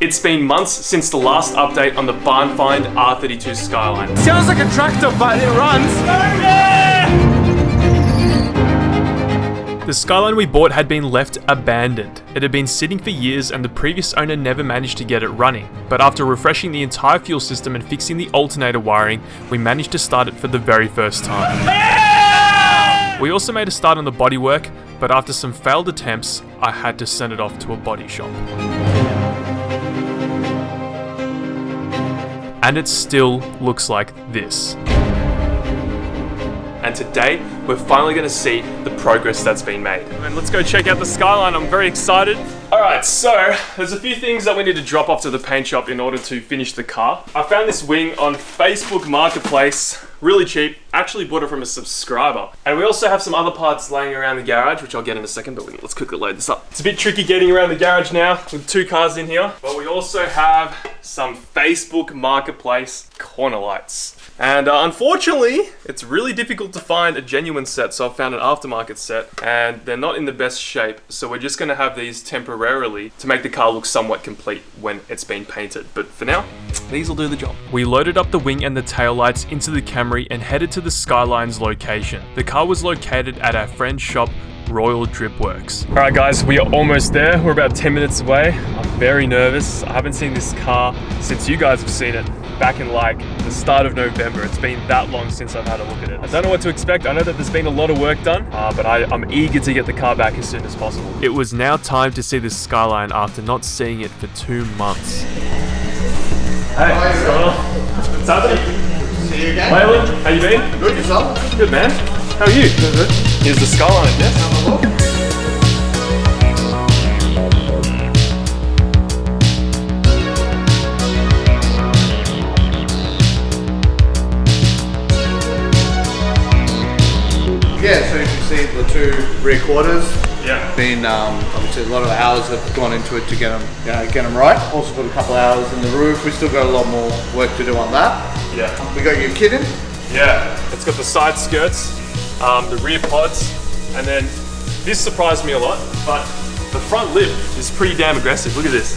It's been months since the last update on the barn find R32 Skyline. Sounds like a tractor, but it runs. The Skyline we bought had been left abandoned. It had been sitting for years and the previous owner never managed to get it running. But after refreshing the entire fuel system and fixing the alternator wiring, we managed to start it for the very first time. We also made a start on the bodywork, but after some failed attempts, I had to send it off to a body shop. And it still looks like this. And today, we're finally going to see the progress that's been made. And let's go check out the Skyline, I'm very excited. Alright, so there's a few things that we need to drop off to the paint shop in order to finish the car. I found this wing on Facebook Marketplace, really cheap. Actually bought it from a subscriber. And we also have some other parts laying around the garage, which I'll get in a second, but let's quickly load this up. It's a bit tricky getting around the garage now with two cars in here. But we also have some Facebook Marketplace corner lights. And unfortunately, it's really difficult to find a genuine set, so I found an aftermarket set, and they're not in the best shape, so we're just going to have these temporarily to make the car look somewhat complete when it's been painted. But for now, these will do the job. We loaded up the wing and the taillights into the Camry and headed to the Skyline's location. The car was located at our friend's shop, Royal Drip Works. Alright guys, we are almost there. We're about 10 minutes away. I'm very nervous. I haven't seen this car since you guys have seen it back in like the start of November. It's been that long since I've had a look at it. I don't know what to expect. I know that there's been a lot of work done, but I'm eager to get the car back as soon as possible. It was now time to see the Skyline after not seeing it for 2 months. Hey, what's going on? What's happening? See you again. Waylon, how you been? Good, yourself? Good, man. How are you? Good. Here's the Skyline, yes? Yeah, so you can see the two rear quarters. Yeah. Been obviously a lot of hours have gone into it to get them right. Also got a couple of hours in the roof. We still got a lot more work to do on that. Yeah. We got your kit in. Yeah. It's got the side skirts, the rear pods, and then this surprised me a lot, but the front lip is pretty damn aggressive. Look at this.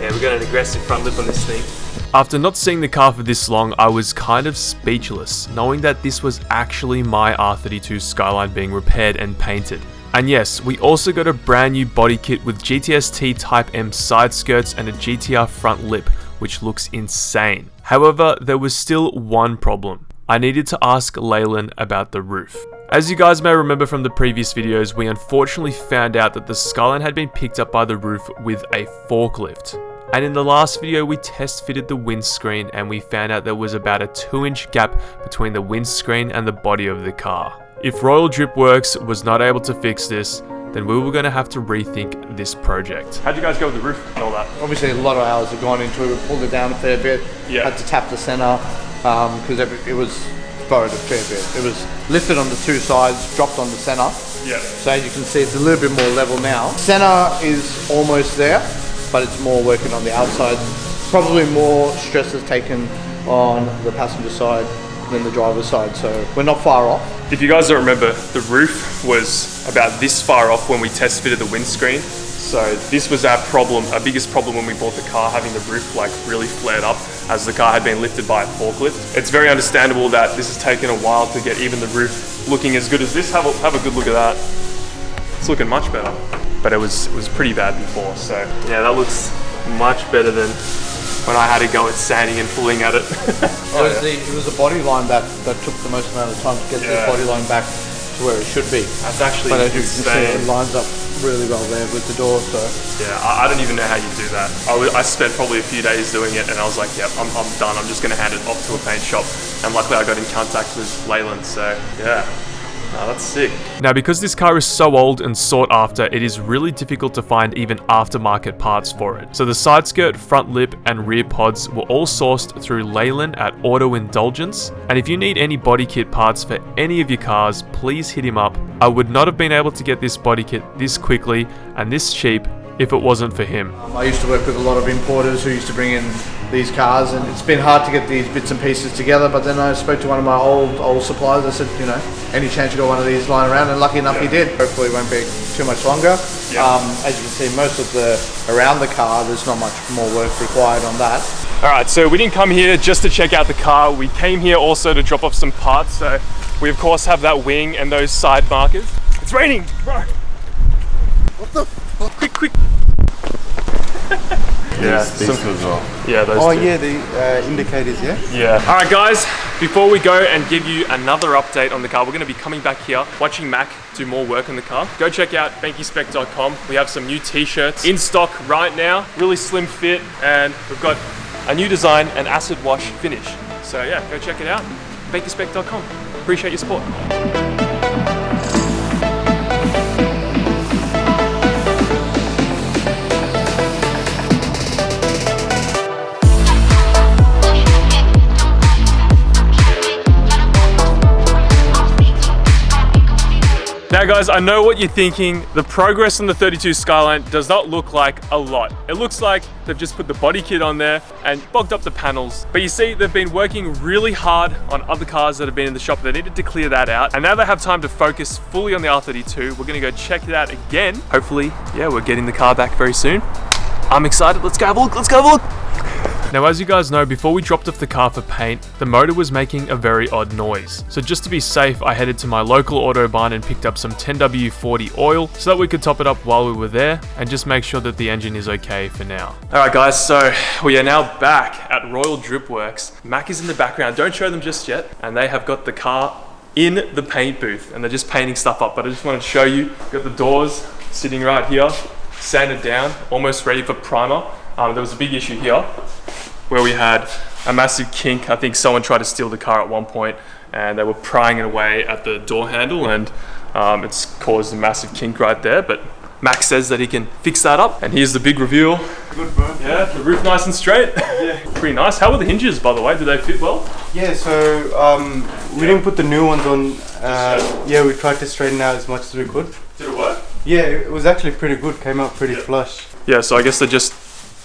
Yeah, we got an aggressive front lip on this thing. After not seeing the car for this long, I was kind of speechless, knowing that this was actually my R32 Skyline being repaired and painted. And yes, we also got a brand new body kit with GTST Type M side skirts and a GTR front lip, which looks insane. However, there was still one problem. I needed to ask Leyland about the roof. As you guys may remember from the previous videos, we unfortunately found out that the Skyline had been picked up by the roof with a forklift. And in the last video, we test fitted the windscreen and we found out there was about a 2-inch gap between the windscreen and the body of the car. If Royal Drip Works was not able to fix this, then we were going to have to rethink this project. How'd you guys go with the roof and all that? Obviously a lot of hours have gone into it. We pulled it down a fair bit. Yeah. Had to tap the center because it was borrowed a fair bit. It was lifted on the two sides, dropped on the center. Yeah. So as you can see, it's a little bit more level now. Center is almost there, but it's more working on the outside. Probably more stress is taken on the passenger side than the driver's side, so we're not far off. If you guys don't remember, the roof was about this far off when we test fitted the windscreen. So this was our problem, our biggest problem when we bought the car, having the roof like really flared up as the car had been lifted by a forklift. It's very understandable that this has taken a while to get even the roof looking as good as this. Have a good look at that. It's looking much better. But it was pretty bad before, so yeah, that looks much better than when I had to go at sanding and pulling at it. It was the body line that took the most amount of time to get the body line back to where it should be. That's actually But as you insane. can see, it lines up really well there with the door. So yeah, I don't even know how you do that. I spent probably a few days doing it, and I was like, yep, I'm done. I'm just going to hand it off to a paint shop. And luckily, I got in contact with Leyland. So yeah. Oh, that's sick. Now, because this car is so old and sought after, it is really difficult to find even aftermarket parts for it. So the side skirt, front lip, and rear pods were all sourced through Leyland at Auto Indulgence. And if you need any body kit parts for any of your cars, please hit him up. I would not have been able to get this body kit this quickly and this cheap if it wasn't for him. I used to work with a lot of importers who used to bring in these cars, and it's been hard to get these bits and pieces together, but then I spoke to one of my old suppliers. I said, you know, any chance you got one of these lying around, and lucky enough he did. Hopefully it won't be too much longer. As you can see, most of around the car, there's not much more work required on that. All right, so we didn't come here just to check out the car. We came here also to drop off some parts. So we of course have that wing and those side markers. It's raining, bro. What the fuck? Quick. Yeah, these as well. Yeah, those two. Yeah, the indicators, yeah? Yeah. All right, guys, before we go and give you another update on the car, we're going to be coming back here, watching Mac do more work on the car. Go check out benkyspec.com. We have some new t-shirts in stock right now, really slim fit, and we've got a new design, an acid wash finish. So yeah, go check it out, benkyspec.com. Appreciate your support. Now guys, I know what you're thinking. The progress on the 32 Skyline does not look like a lot. It looks like they've just put the body kit on there and bogged up the panels. But you see, they've been working really hard on other cars that have been in the shop. They needed to clear that out. And now they have time to focus fully on the R32. We're gonna go check it out again. Hopefully, yeah, we're getting the car back very soon. I'm excited. Let's go have a look. Let's go have a look. Now, as you guys know, before we dropped off the car for paint, the motor was making a very odd noise. So just to be safe, I headed to my local auto barn and picked up some 10W40 oil so that we could top it up while we were there and just make sure that the engine is okay for now. All right guys, so we are now back at Royal Drip Works. Mac is in the background, don't show them just yet. And they have got the car in the paint booth and they're just painting stuff up. But I just wanted to show you, got the doors sitting right here, sanded down, almost ready for primer. There was a big issue here where we had a massive kink. I think someone tried to steal the car at one point and they were prying it away at the door handle and it's caused a massive kink right there. But Max says that he can fix that up. And here's the big reveal. Good, bro. Yeah, the roof nice and straight. Yeah. Pretty nice. How were the hinges, by the way? Did they fit well? Yeah, so we didn't put the new ones on. Yeah, we tried to straighten out as much as we could. Did it work? Yeah, it was actually pretty good. Came out pretty flush. Yeah, so I guess they're just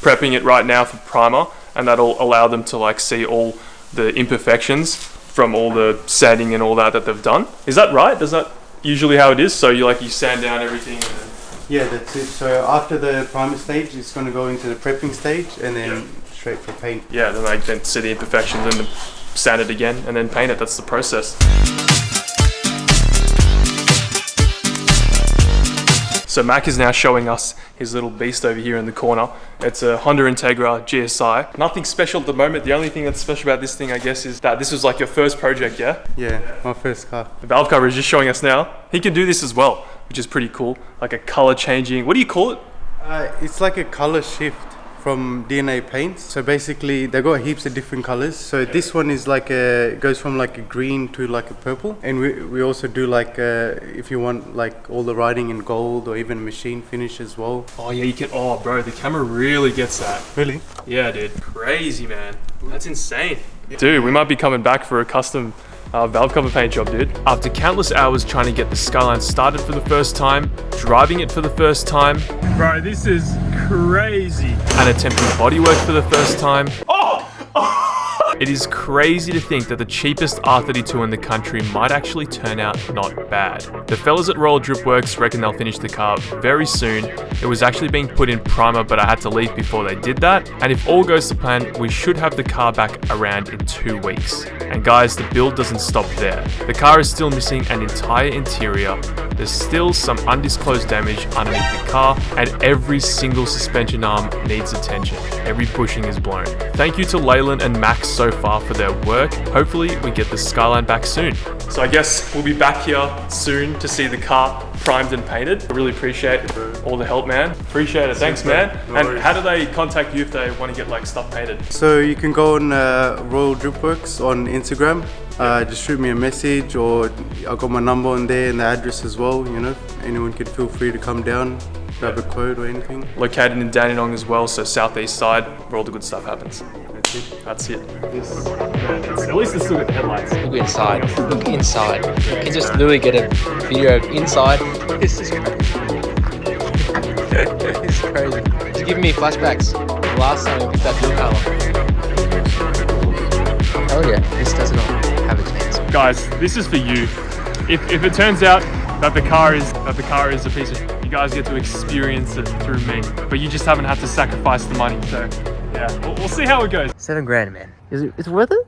prepping it right now for primer, and that'll allow them to like see all the imperfections from all the sanding and all that they've done. Is that right? Is that usually how it is? So you sand down everything and then... Yeah, that's it. So after the primer stage, it's going to go into the prepping stage and then straight for paint. Yeah, then they then see the imperfections and then sand it again and then paint it. That's the process. So Mac is now showing us his little beast over here in the corner. It's a Honda Integra GSI. Nothing special at the moment. The only thing that's special about this thing, I guess, is that this was like your first project, yeah? Yeah, my first car. The valve cover is just showing us now. He can do this as well, which is pretty cool. Like a color changing, what do you call it? It's like a color shift from DNA paints. So basically they got heaps of different colors. So this one is like goes from like a green to like a purple. And we also do like if you want like all the writing in gold or even machine finish as well. Oh yeah, you can, oh bro, the camera really gets that. Really? Yeah dude, crazy man. That's insane. Dude, we might be coming back for a custom valve cover paint job, dude. After countless hours trying to get the Skyline started for the first time, driving it for the first time. Bro, this is crazy. And attempting bodywork for the first time. It is crazy to think that the cheapest R32 in the country might actually turn out not bad. The fellas at Royal Drip Works reckon they'll finish the car very soon. It was actually being put in primer, but I had to leave before they did that. And if all goes to plan, we should have the car back around in 2 weeks. And guys, the build doesn't stop there. The car is still missing an entire interior. There's still some undisclosed damage underneath the car, and every single suspension arm needs attention. Every bushing is blown. Thank you to Leyland and Max so far for their work. Hopefully we get the Skyline back soon. So I guess we'll be back here soon to see the car primed and painted. I really appreciate all the help, man. Appreciate it. Thanks, man. And how do they contact you if they want to get like stuff painted? So you can go on Royal Drip Works on Instagram. Just shoot me a message, or I got my number on there and the address as well. You know, anyone can feel free to come down, grab a quote or anything. Located in Dandenong as well, so southeast side, where all the good stuff happens. That's it. At least it's still got the headlights. Look inside. Look inside. You can just literally get a video of inside. This is crazy. crazy. It's giving me flashbacks. The last time we picked that blue colour. Oh yeah, this does not have a chance. Guys, this is for you. If it turns out that the car is a piece of, you guys get to experience it through me. But you just haven't had to sacrifice the money. So yeah, we'll see how it goes. $7 grand, man. It's worth it?